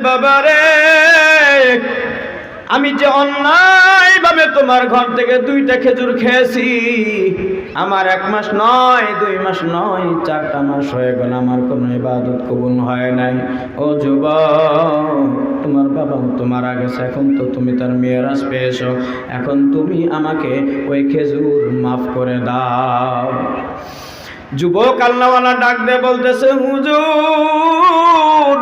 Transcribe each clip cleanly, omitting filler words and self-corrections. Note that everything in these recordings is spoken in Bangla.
বাবারে, আমি যে অন্যায়ভাবে তোমার ঘর থেকে 2টা খেজুর খেয়েছি, আমার 1 মাস নয়, 2 মাস নয়, 4টা মাস হয়ে গেল, আমার কোনো ইবাদত কবুল হয় নাই। ও যুবক, তোমার বাবা তোমার আগে, এখন তো তুমি তার মেরাজ পেয়েছো, এখন তুমি আমাকে ওই খেজুর মাফ করে দাও। যুবক আল্লাহওয়ালা ডাক দিয়ে বলতেছে, হুজুর,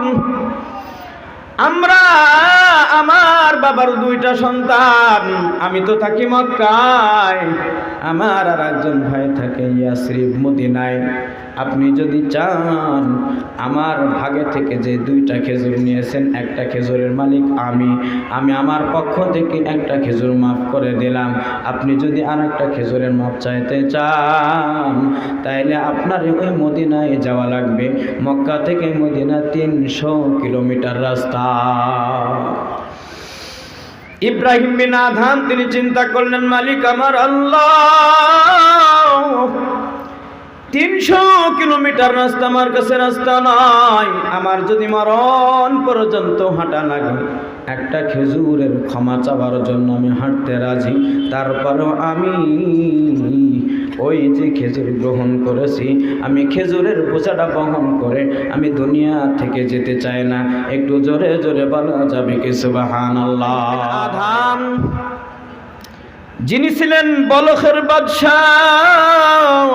আমার বাবার 2টা সন্তান, আমি তো থাকি মক্কায়, আমার আর একজন ভাই থাকে ইয়াসরিব মদিনায়। আপনি যদি চান, আমার ভাগে থেকে যে 2টা খেজুর নিয়েছেন, একটা খেজুরের মালিক আমি আমার পক্ষ থেকে একটা খেজুর মাফ করে দিলাম। আপনি যদি আর একটা খেজুরের মাপ চাইতে চান, তাইলে আপনার ওই মদিনায় যাওয়া লাগবে। মক্কা থেকে মদিনা 300 কিলোমিটার রাস্তা। ইব্রাহিম বিন আদহাম তিনি চিন্তা করলেন, মালিক আমার আল্লাহ, 300 কিলোমিটার রাস্তা আমার কাছে রাস্তা নয়, আমার যদি মরণ পর্যন্ত হাঁটা লাগে, একটা খেজুরের ক্ষমা চাওয়ার জন্য আমি হাঁটতে রাজি। তারপরও আমি ওই যে খেজুর গ্রহণ করেছি, আমি খেজুরের বোঝাটা বহন করে আমি দুনিয়া থেকে যেতে চাই না। একটু জোরে জোরে বলা যাবে কি সুবহানাল্লাহ? আদহাম যিনি ছিলেন বলখের বাদশাহ,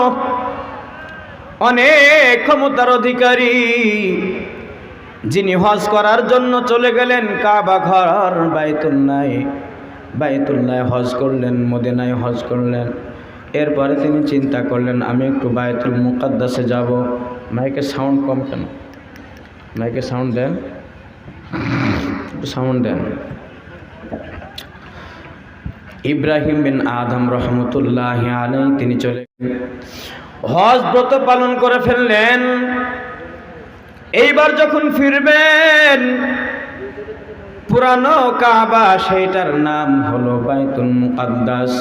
অনেক ক্ষমতার অধিকারী, যিনি হজ করার জন্য চলে গেলেন কাবা ঘর বাইতুল্লাহ হজ করলেন, মদিনায় হজ করলেন। এরপরে তিনি চিন্তা করলেন, আমি একটু বাইতুল মুকাদ্দাসে যাব। মাইকে সাউন্ড কম কেন? মাইকে সাউন্ড দেন, সাউন্ড দেন। ইব্রাহিম বিন আদম রহমতুল্লাহি আলাইহি তিনি চলে হজ ব্রত পালন করে ফেললেন। এইবার যখন ফিরবেন, পুরানো কাবা, সেইটার নাম হলো বাইতুল মুকাদ্দাস।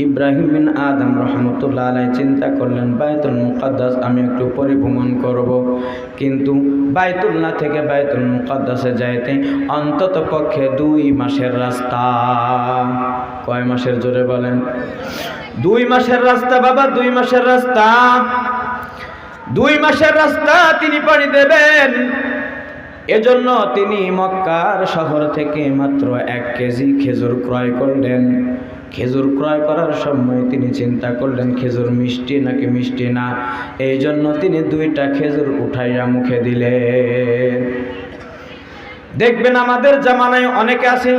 ইব্রাহিম বিন আদম রহমতুল্লাহ আলাইহি চিন্তা করলেন, বাইতুল মুকাদ্দাস আমি একটু পরিভ্রমণ করব, কিন্তু বাইতুল্লাহ থেকে বাইতুল মুকাদ্দাসে যাইতে অন্তত পক্ষে 2 মাসের রাস্তা। কয় মাসের? জোরে বলেন। 2 মাসের রাস্তা বাবা, 2 মাসের রাস্তা। 2 মাসের রাস্তা তিনি পাড়ি দেবেন। এজন্য তিনি মক্কার শহর থেকে মাত্র 1 কেজি খেজুর ক্রয় করলেন। খেজুর ক্রয় করার সময় তিনি চিন্তা করলেন, খেজুর মিষ্টি নাকি মিষ্টি না। এই জন্য তিনি 2টা খেজুর উঠাইয়া মুখে দিলেন। দেখবেন আমাদের জামানায় অনেকে আছে,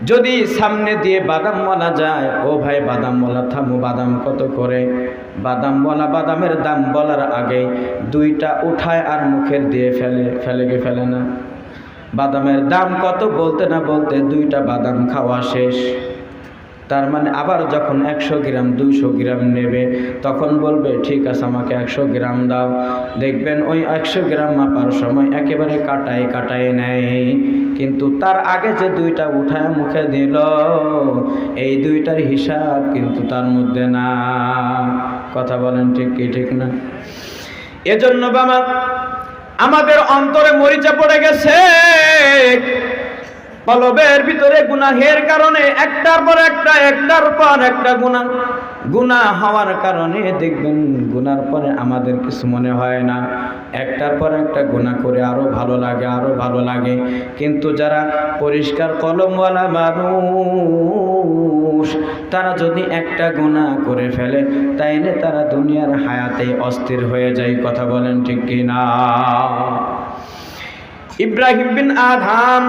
যদি সামনে দিয়ে বাদাম বলা যায়, ও ভাই বাদাম বলা থামো, বাদাম কত করে? বাদাম বলা, বাদামের দাম বলার আগে 2টা উঠায় আর মুখের দিয়ে ফেলে না। বাদামের দাম কত বলতে না বলতে 2টা বাদাম খাওয়া শেষ। তার মানে আবার যখন 100 গ্রাম 200 গ্রাম নেবে, তখন বলবে ঠিক আছে আমাকে 100 গ্রাম দাও। দেখবেন ওই 100 গ্রাম মাপার সময় একেবারে কাটায় নেয়, কিন্তু তার আগে যে 2টা উঠায় মুখে দিল, এই 2টার হিসাব কিন্তু তার মধ্যে না। কথা বলেন ঠিক কি ঠিক না? এজন্য বাবা, আমাদের অন্তরে মরিচা পড়ে গেছে। কলবের ভিতরে গুনাহের কারণে একটার পর একটা গুনাহ হওয়ার কারণে দেখবেন গুনার পরে আমাদের কিছু মনে হয় না। একটার পর একটা গুনাহ করে আরো ভালো লাগে। কিন্তু যারা পরিষ্কার কলমওয়ালা মানুষ, তারা যদি একটা গুনাহ করে ফেলে, তাইলে তারা দুনিয়ার হায়াতে অস্থির হয়ে যায়। কথা বলেন ঠিক কি না? ইব্রাহিম বিন আদহাম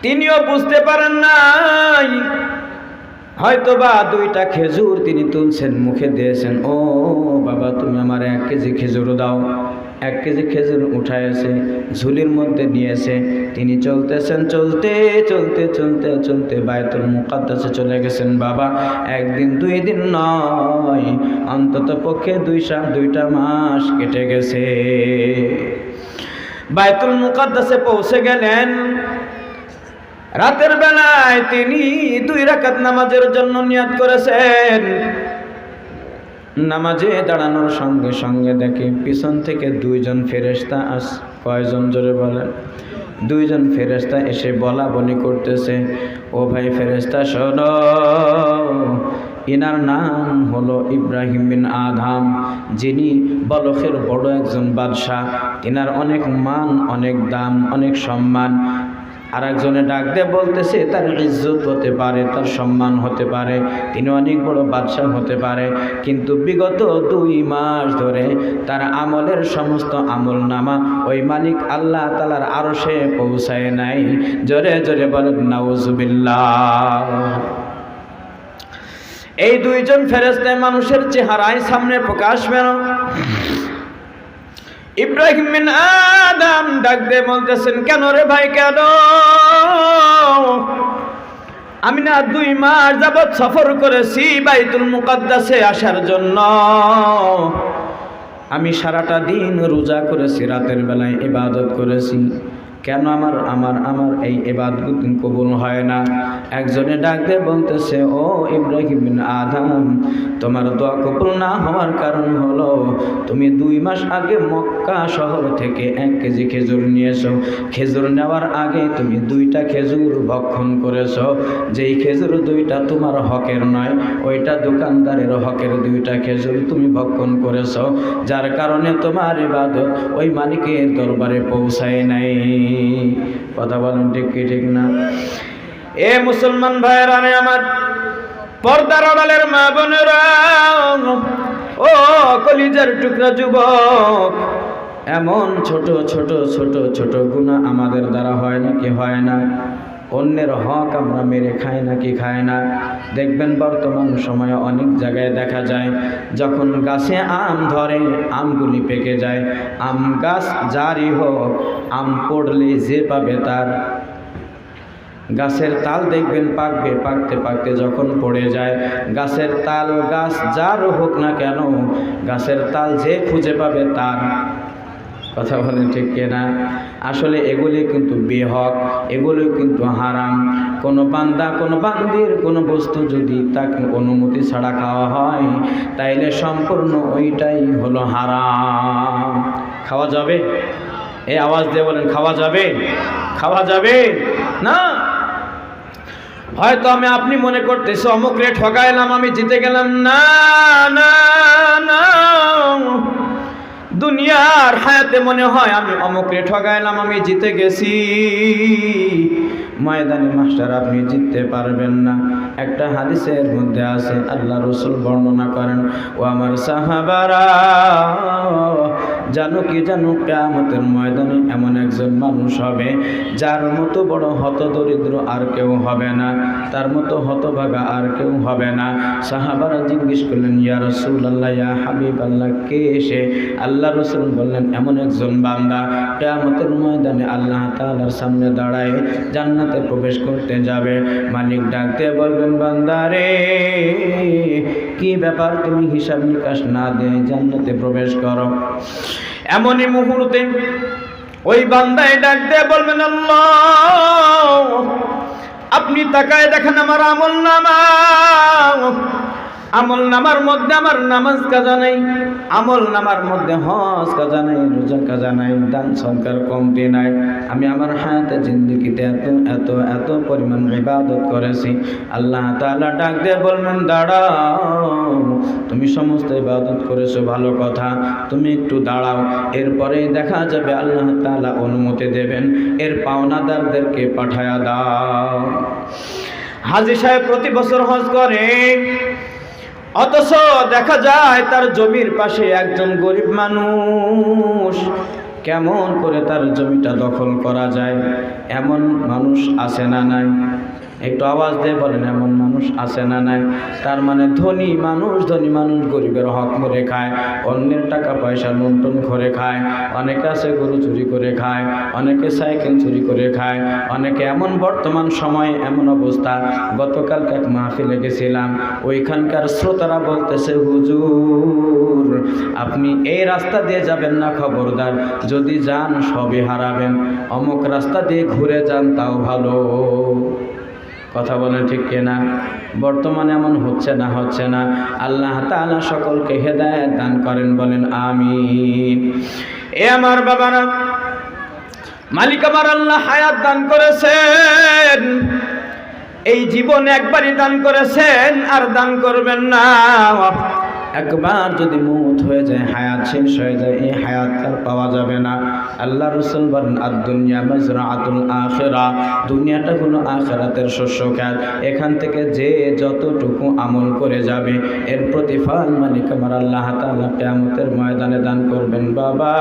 তিনিও বুঝতে পারেন নাই, হয়তোবা 2টা খেজুর তিনি তুলছেন, মুখে দিয়েছেন, ও বাবা তুমি আমার 1 কেজি খেজুর দাও। 1 কেজি খেজুর উঠাইছে, ঝুলির মধ্যে নিয়েছে। তিনি চলতেছেন, চলতে বাইতুল মুকাদ্দাসে চলে গেছেন। বাবা 1 দিন 2 দিন নয়, অন্তত পক্ষে 2টা মাস কেটে গেছে। বাইতুল মুকাদ্দাসে পৌঁছে গেলেন। রাতের বেলায় তিনি 2 রাকাত নামাজের জন্য নিয়ত করেছেন। নামাজে দাঁড়ানোর সঙ্গে সঙ্গে দেখে পিছন থেকে দুইজন ফেরেশতা কয়জন জোরে বলেন? দুইজন ফেরেশতা এসে বলা বলি করতেছে, ও ভাই ফেরেশতা শোনো, ইনার নাম হলো ইব্রাহিম বিন আদম, যিনি বলখের বড় একজন বাদশাহ, ইনার অনেক মান, অনেক দাম, অনেক সম্মান। আর একজনে ডাক দিয়ে বলতেছে তার ইজ্জত হতে পারে, তার সম্মান হতে পারে, তিনি অনেক বড় বাদশাহ হতে পারে, কিন্তু বিগত 2 মাস ধরে তার আমলের সমস্ত আমল নামা ওই মালিক আল্লাহ তাআলার আরশে পৌঁছায় নাই। জোরে জোরে বলেন নাউজুবিল্লাহ। এই দুইজন ফেরেশতা মানুষের চেহারায় সামনে প্রকাশ পেল। ইব্রাহিম বিন আদম ডাক দিয়ে বলতেছেন, কেন রে ভাই কেন? আমি না 2 মাস যাবৎ সফর করেছি বাইতুল মুকাদ্দাসে আসার জন্য। আমি সারাটা দিন রোজা করেছি, রাতের বেলায় ইবাদত করেছি, কেন আমার এই ইবাদত কবুল হয় না? একজনে ডাক দিয়ে বলতেছে, ও ইব্রাহিম বিন আদম, তোমার দোয়া কবুল না হওয়ার কারণ হলো তুমি 2 মাস আগে মক্কা শহর থেকে 1 কেজি খেজুর নিয়েছো। খেজুর নেওয়ার আগে তুমি 2টা খেজুর ভক্ষণ করেছো, যেই খেজুর 2টা তোমার হকের নয়, ওইটা দোকানদারের হকের 2টা খেজুর তুমি ভক্ষণ করেছো, যার কারণে তোমার ইবাদত ওই মালিকের দরবারে পৌঁছায় নাই। কথা বলেন ঠিক কি ঠিক না? এ মুসলমান ভাইরা আমার, পর্দার আড়ালের মা বোনেরা, ও কলিজার টুকরা যুবক, এমন ছোট ছোট ছোট ছোট গুনাহ আমাদের দ্বারা হয় নাকি হয় না? অন্যের হক আমরা মেরে খাই নাকি খাই না? দেখবেন বর্তমান সময়ে অনেক জায়গায় দেখা যায়, যখন গাছে আম ধরে আমগুলি পেকে যায়, আম গাছ যারই হোক, আম পড়লে যে পাবে তার। গাছের তাল দেখবেন পাকবে, পাকতে পাকতে যখন পড়ে যায়, গাছের তাল গাছ যার হোক না কেন, গাছের তাল যে খুঁজে পাবে তার। কথা বলেন ঠিক কিনা? আসলে এগুলি কিন্তু বেহক, এগুলি কিন্তু হারাম। কোনো বান্দা, কোনো বান্দির কোনো বস্তু যদি তাকে অনুমতি ছাড়া খাওয়া হয়, তাইলে সম্পূর্ণ ওইটাই হলো হারাম। খাওয়া যাবে? এই আওয়াজ দিয়ে বলেন, খাওয়া যাবে? খাওয়া যাবে না। হয়তো আপনি মনে করতেছে অমুক রে ঠকাইলাম, আমি জিতে গেলাম। না না না, দুনিয়ার হায়াতে মনে হয় আমি অমুক রে ঠকাইলাম, আমি জিতে গেছি। ময়দানে মাস্টার আপনি জিততে পারবেন না। একটা হাদিসের মধ্যে আছে, আল্লাহ রাসূল বর্ণনা করেন, ও আমার সাহাবারা, জানো কি জানো, কিয়ামতের ময়দানে এমন একজন মানুষ হবে যার মতো বড় হতদরিদ্র আর কেউ হবে না, তার মতো হতভাগা আর কেউ হবে না। সাহাবারা জিজ্ঞেস করলেন, ইয়া রাসূলুল্লাহ, ইয়া হাবিবাল্লাহ, কে এসে? আল্লাহ রাসূল বললেন, এমন একজন বান্দা কিয়ামতের ময়দানে আল্লাহ তাআলার সামনে দাঁড়ায় জান্নাতে প্রবেশ করতে যাবে। মালিক ডাকতে বলবেন, বান্দারে কি ব্যাপার, তুমি হিসাব নিকাশ না দিয়ে জান্নাতে প্রবেশ করো। এমনই মুহূর্তে ওই বান্দায় ডাক দিয়ে বলবেন, আল্লাহ, আপনি তাকায় দেখেন আমার আমল নামা। আমল নামার মধ্যে আমার নামাজ কাজা নাই, আমল নামার মধ্যে হজ কাজা নাই, রোজা কাজা নাই, দান সদকার কমতি নাই। আমি আমার হায়াতে জিন্দেগিতে এত এত এত পরিমাণ ইবাদত করেছি। আল্লাহ তাআলা ডাক দিয়ে বলবেন, দাঁড়াও, তুমি সমস্ত ইবাদত করেছো, ভালো কথা, তুমি একটু দাঁড়াও। এরপরে দেখা যাবে আল্লাহ তাআলা অনুমতি দেবেন, এর পাওনাদারদেরকে পাঠায়া দাও। হাজী সাহেব প্রতি বছর হজ করে, অথচ দেখা যায় তার জমির পাশে একজন গরিব মানুষ। কেমন করে তার জমিটা দখল করা যায়, এমন মানুষ আছে না নাই? একটু আওয়াজ দিয়ে বলেন, এমন মানুষ আছে না নাই? তার মানে ধনী মানুষ গরিবের হক মেরে খায়, অন্যের টাকা পয়সা লুণ্ঠন করে খায়। অনেকে আছে গরু চুরি করে খায়, অনেকে সাইকেল চুরি করে খায়, অনেকে এমন বর্তমান সময়ে এমন অবস্থা। গতকালকে এক মাহফিলে গেছিলাম, ওইখানকার শ্রোতারা বলতেছে, হুজুর আপনি এই রাস্তা দিয়ে যাবেন না, খবরদার, যদি যান সবই হারাবেন, অমুক রাস্তা দিয়ে ঘুরে যান তাও ভালো। কথা বলেন ঠিক কিনা? বর্তমানে এমন হচ্ছে না। আল্লাহ তাআলা সকলকে হেদায়েত দান করেন, বলেন আমিন। এ আমার বাবারা, মালিক আমার আল্লাহ হায়াত দান করেছেন, এই জীবন একবারই দান করেছেন, আর দান করবেন না। একবার যদি মউত হয়ে যায়, হায়াত শেষ হয়ে যায়, এই হায়াত আর পাওয়া যাবে না। আল্লাহ রাসূল বলেন, আদ-দুনিয়া মাজরাআতুল আখিরা, দুনিয়াটা হলো আখিরাতের শস্য ক্ষেত। এখান থেকে যে যতটুকু আমল করে যাবে, এর প্রতিফল মালিক আমার আল্লাহ তাআলা কিয়ামতের ময়দানে দান করবেন। বাবা,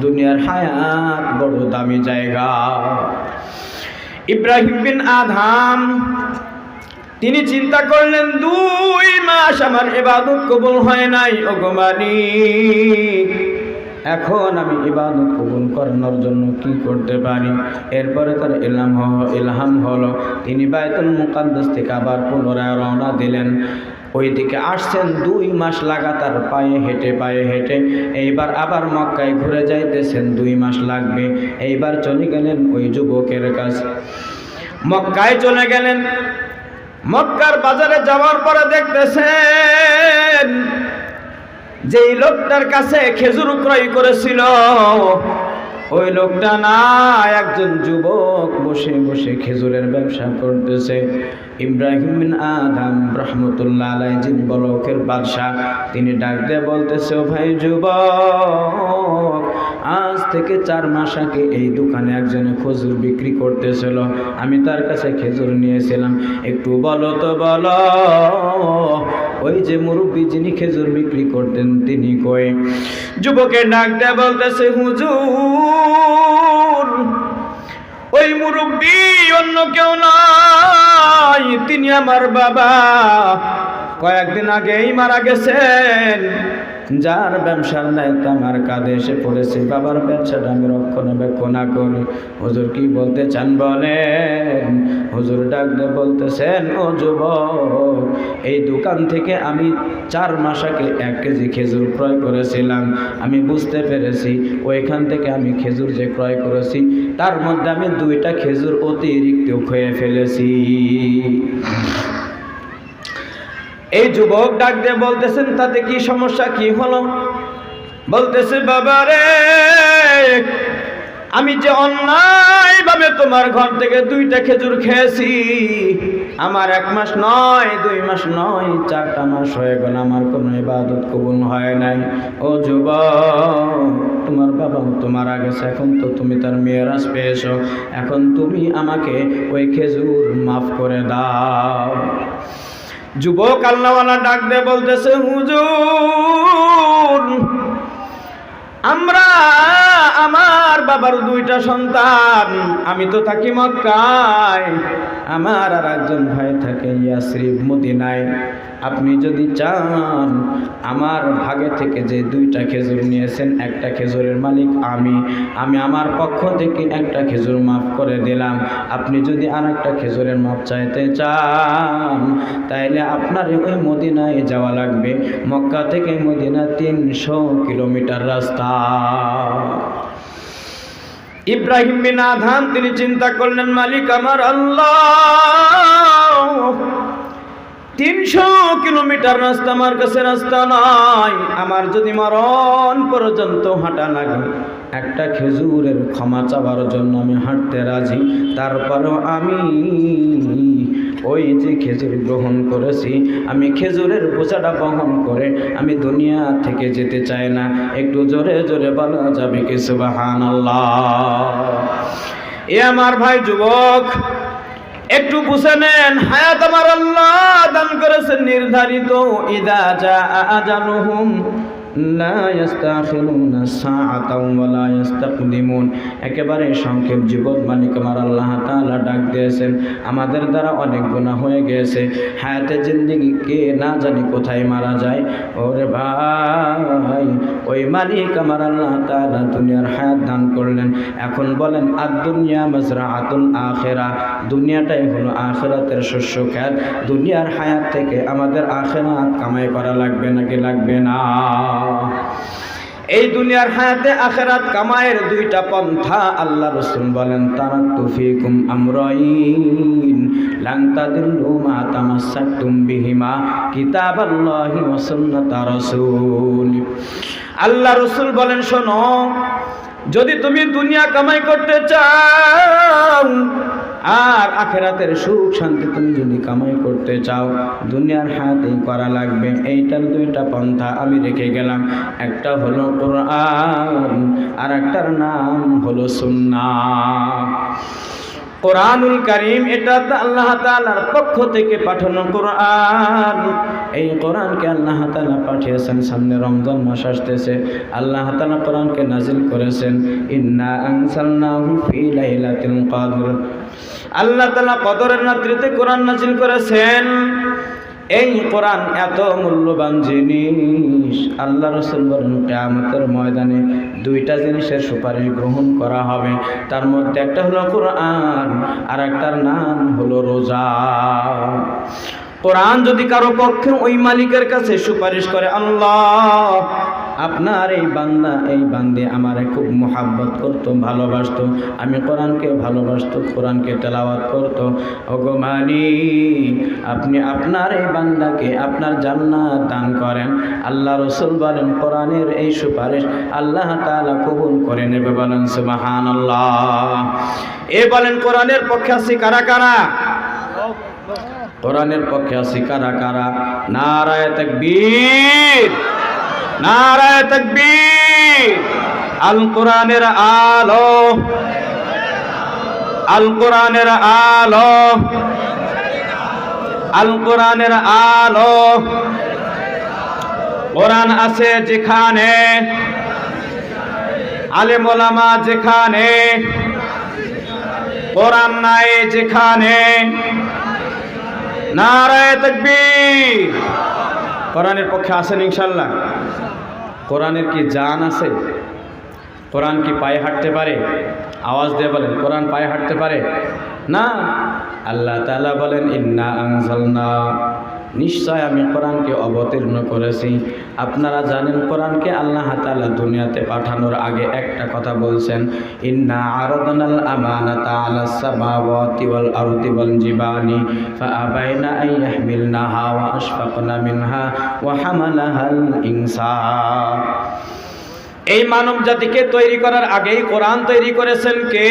দুনিয়ার হায়াত বড় দামি জায়গা। ইব্রাহিম বিন আদহাম তিনি চিন্তা করলেন, 2 মাস আমার ইবাদত কবুল হয় নাই, ওগো মালিক, এখন আমি ইবাদত কবুল করানোর জন্য কি করতে পারি? এরপরে তার ইলহাম হলো, তিনি বাইতুল মুকাদ্দাস থেকে আবার পুনরায় রওনা দিলেন। ওইদিকে আসছেন 2 মাস লাগাতার পায়ে হেঁটে। এইবার আবার মক্কায় ঘুরে যাইতেছেন, 2 মাস লাগবে। এইবার চলে গেলেন ওই যুবকের কাছে, মক্কায় চলে গেলেন। মক্কার বাজারে যাওয়ার পরে দেখতেছেন যেই লোকটার কাছে খেজুর ক্রয় করেছিল, ওই লোকটা না, একজন যুবক বসে বসে খেজুরের ব্যবসা করতেছে। ইব্রাহিম বিন আদম রাহমাতুল্লাহ আলাইহি, যিনি বলকের বাদশা, তিনি ডাক দিয়ে বলতেছে, ও ভাই যুবক, আজ থেকে 4 মাস আগে এই দোকানে একজনে খেজুর বিক্রি করতেছিল, আমি তার কাছে খেজুর নিয়েছিলাম, একটু বলো তো, বলো ওই যে মুরব্বী যিনি খেজুর বিক্রি করতেন তিনি কই? যুবকের ডাক দিয়ে বলতেছে, হুজুর, ওই মুরব্বী অন্য কেউ নয়, তিনি আমার বাবা, কয়েকদিন আগেই মারা গেছেন। যার ব্যবসার দায়িত্ব আমার কাঁধে এসে পড়েছে, বাবার ব্যবসাটা আমি রক্ষণাবেক্ষণ করি। হুজুর কি বলতে চান বলেন? হুজুর ডাক দিয়ে বলতেছেন, ও যুবক, এই দোকান থেকে আমি 4 মাস আগে 1 কেজি খেজুর ক্রয় করেছিলাম। আমি বুঝতে পেরেছি ওইখান থেকে আমি খেজুর যে ক্রয় করেছি, তার মধ্যে আমি 2টা খেজুর অতিরিক্ত খেয়ে ফেলেছি। এই যুবক ডাক দিয়ে বলতেছেন, তাতে কি সমস্যা, কি হলো? বলতেছে, বাবা রে, আমি যে অন্যায়ভাবে তোমার ঘর থেকে 2টা খেজুর খেয়েছি, আমার 1 মাস নয়, 2 মাস নয়, 4টা মাস হয়ে গেল, আমার কোনো ইবাদত কবুল হয় নাই। ও যুবক, তোমার বাবা তো মারা গেছে, এখন তো তুমি তার মিরাস পেয়েছো, এখন তুমি আমাকে ওই খেজুর মাফ করে দাও। যুবক আল্লাহওয়ালা ডাক দিয়ে বলতেছে, হুজুর, আমার বাবার 2টা সন্তান, আমি তো থাকি মক্কায়, আমার আর একজন ভাই থাকে ইয়াসরিব মদিনায়। আপনি যদি চান, আমার ভাগে থেকে যে 2টা খেজুর নিয়েছেন, 1টা খেজুরের মালিক আমি আমার পক্ষ থেকে 1টা খেজুর মাফ করে দিলাম। আপনি যদি আরেকটা খেজুরের মাপ চাইতে চান, তাইলে আপনার ওই মদিনায় যাওয়া লাগবে। মক্কা থেকে মদিনা 300 কিলোমিটার রাস্তা। ইব্রাহিম বিন আদহাম তিনি চিন্তা করলেন, মালিক আমার আল্লাহ, 300 কিলোমিটার রাস্তা আমার কাছে রাস্তা নয়, আমার যদি মরণ পর্যন্ত হাঁটা লাগে, 1টা খেজুরের ক্ষমা চাওয়ার জন্য আমি হাঁটতে রাজি। তারপরেও আমি ওই যে খেজুর গ্রহণ করেছি, আমি খেজুরের বোঝাটা বহন করে আমি দুনিয়া থেকে যেতে চাই না। একটু জোরে জোরে বলা যাবে কি সুবহানাল্লাহ? এ আমার ভাই যুবক, একটু বুঝে নেন, হায়াত আমার আল্লাহ দান করেছেন নির্ধারিত। ইদা জা আজালুহুম লা ইস্তাখিরুনা সাআতাও ওয়া লা ইস্তাকদিমুন। একেবারে সংক্ষেপ জীবন মালিক আমার আল্লাহ তাআলা ডাক দিয়েছেন, আমাদের দ্বারা অনেক গুনাহ হয়ে গেছে, হায়াতে জিন্দেগি কে না জানি কোথায় মারা যায়। ওরে ভাই, ওই মালিক আমার আল্লাহ তাআলা দুনিয়ার হায়াত দান করলেন। এখন বলেন, আদ-দুনিয়া মাজরাআতুল আখিরা, দুনিয়াটাই হলো আখিরাতের শস্য ক্ষেত। দুনিয়ার হায়াত থেকে আমাদের আখিরাত কামাই করা লাগবে নাকি লাগবে না? এই দুনিয়ার হায়াতে আখিরাত কামায়ের দুইটা পন্থা আল্লাহ রাসূল বলেন, তারাকতু ফীকুম আমরাইন লান তাদিল্লু মা তামাসসাকতুম বিহিমা কিতাবাল্লাহি ওয়া সুন্নাতা রাসূল। আল্লাহ রাসূল বলেন, শোনো, যদি তুমি দুনিয়া কামাই করতে চাও আর আখিরাতের সুখ শান্তি তুমি যদি কামাই করতে চাও, দুনিয়ার হাতেই করা লাগবে। এইটার দুইটা পন্থা আমি রেখে গেলাম, একটা হলো কোরআন আর একটার নাম হলো সুন্নাহ। কোরআনুল কারীম এটা আল্লাহ তাআলার পক্ষ থেকে পাঠানো কোরআন। এই কোরআনকে আল্লাহ তাআলা পাঠিয়েছেন, সামনে রমজান মাস আসতেছে, আল্লাহ তাআলা কোরআনকে নাজিল করেছেন, ইন্না আনসালনাহু ফি লাইলাতিল কদর। আল্লাহ তাআলা কদরের রাত্রিতে কোরআন নাজিল করেছেন। এই কোরআন এত মূল্যবান জিনিস, আল্লাহ রাসূল বলেন কিয়ামতের ময়দানে দুইটা জিনিসের সুপারিশ গ্রহণ করা হবে, তার মধ্যে একটা হলো কোরআন আর একটার নাম হলো রোজা। কোরআন যদি কারো পক্ষে ওই মালিকের কাছে সুপারিশ করে, আল্লাহ আপনার এই বান্দা এই বান্দি আমারে খুব মোহাব্বত করতো, ভালোবাসতো, আমি কোরআনকে ভালোবাসতো, কোরআনকে তেলাওয়াত করতো, ওগো মালিক আপনি আপনার এই বান্দাকে আপনার জান্নাত দান করেন। আল্লাহ রাসূল বলেন কোরআনের এই সুপারিশ আল্লাহ তাআলা কবুল করে নেবে। বলেন সুবহানাল্লাহ। এ বলেন কোরআনের পক্ষে আছে কারা কারা? কোরআনের পক্ষে আছে কারা কারা? নারায়ে তাকবীর, নারায়ে তাকবীর। আল কোরআনের আলো, আল কোরআনের আলো, আল কোরআনের আলো। কোরআন আছে যেখানে, আলেম ওলামা যেখানে, কোরআন নাই যেখানে। নারায়ে তাকবীর। কোরআনের পক্ষে আছেন ইনশাআল্লাহ? কোরআনের কি জান আছে? কোরআন কি পায়ে হাঁটতে পারে? আওয়াজ দিয়ে বলেন, কোরআন পায়ে হাঁটতে পারে না? আল্লাহ তাআলা বলেন ইন্না আনজালনা, নিশ্চয় আমি কোরআনকে অবতীর্ণ করেছি। আপনারা জানেন কোরআনকে আল্লাহ তাআলা দুনিয়াতে পাঠানোর আগে একটা কথা বলছেন, ইন্না আরাদনাল আমানাতা আলাস সামাওয়াতি ওয়াল আরদি ওয়াল জিবালি ফাআবাইনা আন ইয়াহমিলনাহা ওয়া আশফাকনা মিনহা ওয়া হামালাহাল ইনসান। এই মানব জাতিকে তৈরি করার আগেই কোরআন তৈরি করেছেন কে?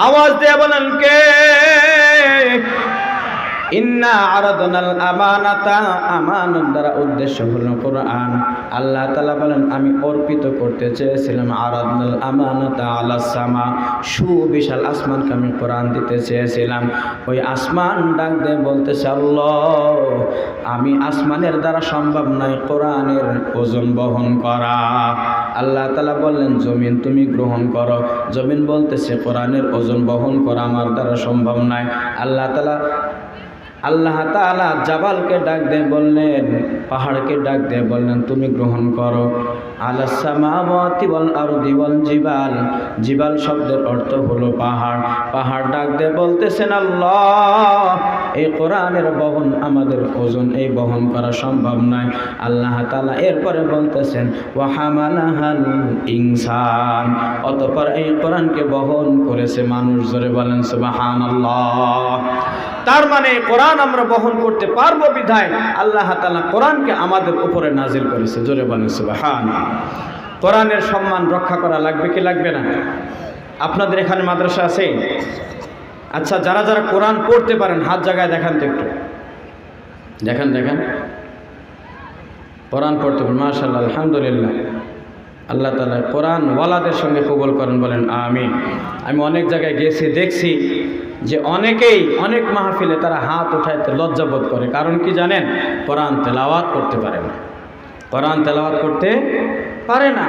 আওয়াজ দিয়ে বলেন কে? ইন্না আরাদনাল আমানাতা, আমানত দ্বারা উদ্দেশ্য হলো কোরআন। আল্লাহ তাআলা বলেন আমি অর্পিত করতে চেয়েছিলাম আরাদনাল আমানাতা আলাস সামা, সুবিশাল আসমানকে আমি কোরআন দিতে চেয়েছিলাম। ওই আসমান ডাক দিয়ে বলতেছে আল্লাহ আমি আসমানের দ্বারা সম্ভব নয় কোরআনের ওজন বহন করা। আল্লাহ তাআলা বললেন জমিন তুমি গ্রহণ করো। জমিন বলতেছে কোরআনের ওজন বহন করা আমার দ্বারা সম্ভব নয়। আল্লাহ তাআলা জাবালকে ডাক দিয়ে বললেন, পাহাড়কে ডাক দিয়ে বললেন তুমি গ্রহণ করো। আলাস সামাওয়াতি ওয়াল আরদি ওয়াল জিবাল, জিবাল শব্দের অর্থ হলো পাহাড়। পাহাড় ডাক দিয়ে বলতেছেন আল্লাহ এই কোরআনের বহন আমাদের ওজন এই বহন করা সম্ভব নয়। আল্লাহ তাআলা এরপরে বলতেছেন ওয়া হামালাহাল ইনসান, অতঃপর এই কোরআনকে বহন করেছে মানুষ। জোরে বলেন সুবহানাল্লাহ। তার মানে কোরআন আমরা বহন করতে পারবো বিধায় আল্লাহ তাআলা কোরআনকে আমাদের উপরে নাজিল করেছে। জোরে বলেন সুবহানাল্লাহ। কোরআনের সম্মান রক্ষা করা লাগবে কি লাগবে না? আপনাদের এখানে মাদ্রাসা আছে? আচ্ছা, যারা যারা কোরআন পড়তে পারেন হাত জায়গায় দেখান তো একটু, দেখেন দেখেন কোরআন পড়তে পারেন, মাশাআল্লাহ, আলহামদুলিল্লাহ। আল্লাহ তাআলা কোরআন ওয়ালাদের সঙ্গে কবুল করেন, বলেন আমিন। আমি অনেক জায়গায় গেছি, দেখছি যে অনেকেই অনেক মাহফিলে তারা হাত উঠাইতে লজ্জাবোধ করে। কারণ কি জানেন? কোরআন তেলাওয়াত করতে পারে না, কোরআন তেলাওয়াত করতে পারে না।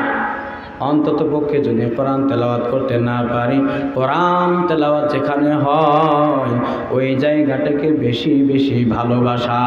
অন্তত পক্ষে যদি কোরআন তেলাওয়াত করতে না পারি, কোরআন তেলাওয়াত যেখানে হয় ওই জায়গাটাকে বেশি বেশি ভালোবাসা।